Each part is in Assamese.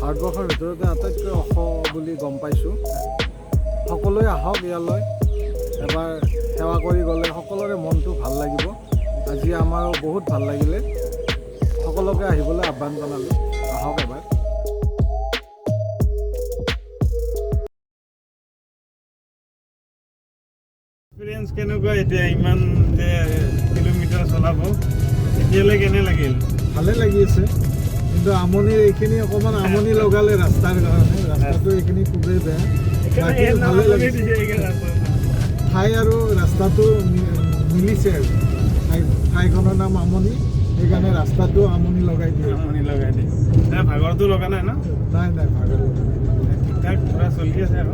ভাৰতবৰ্ষৰ ভিতৰতে আটাইতকৈ ওখ বুলি গম পাইছোঁ। সকলোৱে আহক ইয়ালৈ, এবাৰ সেৱা কৰি গ'লে সকলোৰে মনটো ভাল লাগিব। আজি আমাৰো বহুত ভাল লাগিলে, সকলোকে আহিবলৈ আহ্বান জনালোঁ, আহক এবাৰ। এক্সপিৰিয়েঞ্চ কেনেকুৱা এতিয়া ইমান যে কিলোমিটাৰ চলাব, এতিয়ালৈ কেনে লাগিল? ভালে লাগি আছে, কিন্তু আমনিৰ এইখিনি অকণমান আমনি লগালে ৰাস্তাৰ কাৰণে। ৰাস্তাটো এইখিনি খুবেই বেয়া, বাকী ভালে লাগিছে। ঠাই আৰু ৰাস্তাটো মিলিছে আৰু ঠাইখনৰ নাম আমনি, সেইকাৰণে ৰাস্তাটো আমনি লগাই দিয়ে। ভাগৰটো লগা নাই ন? নাই নাই, ভাগৰ লগা নাই, ঠিক ঠাক পুৰা চলি আছে আৰু।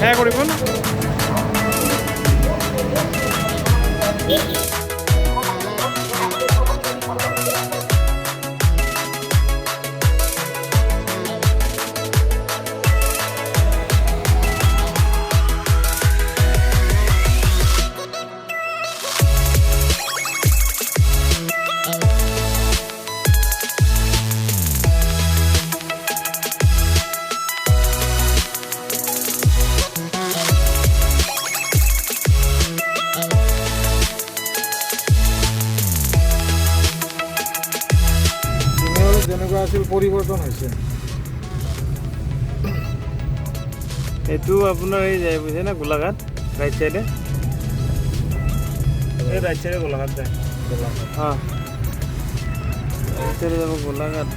হ্যাঁ কৰিব না যেনেকুৱা আছিল পৰিৱৰ্তন হৈছে। এইটো আপোনাৰ এই যায় বুঝে না গোলাঘাট ৰাইট সাইডে, এই ৰাইট সাইডে গোলাঘাট যায়। হ্যাঁ ৰাইট সাইডে যাব গোলাঘাট।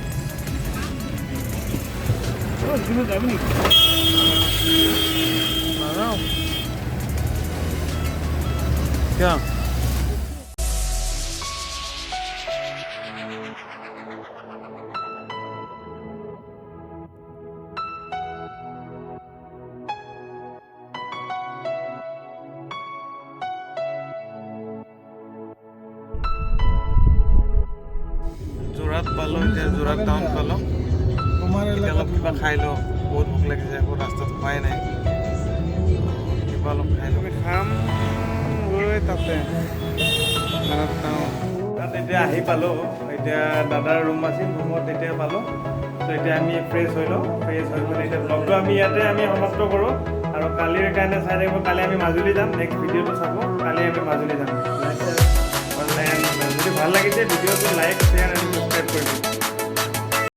যাব নি क्या যোৰহাট পালোঁ, এতিয়া যোৰহাট টাউন পালোঁ। তোমাৰ এতিয়া অলপ এলেকাত কিবা খাই লওঁ, বহুত ভোক লাগিছে, আকৌ ৰাস্তাত খোৱাই নাই। কিবা অলপ খাই লওঁ, খাম গৈ তাতে যোৰহাট টাউন। তাত এতিয়া আহি পালোঁ, এতিয়া দাদাৰ ৰুম আছিল, ৰুমত এতিয়া পালোঁ। ত' এতিয়া আমি ফ্ৰেছ হৈ লওঁ, ফ্ৰেছ হৈ পেলাই এতিয়া ব্লগটো আমি ইয়াতে সমাপ্ত কৰোঁ। আৰু কালিৰ কাৰণে চাই থাকিব, কালি আমি মাজুলী যাম, নেক্সট ভিডিঅ'টো চাব, কালি আমি মাজুলী যাম। যদি ভাল লাগিছে ভিডিঅ'টো লাইক, শ্বেয়াৰ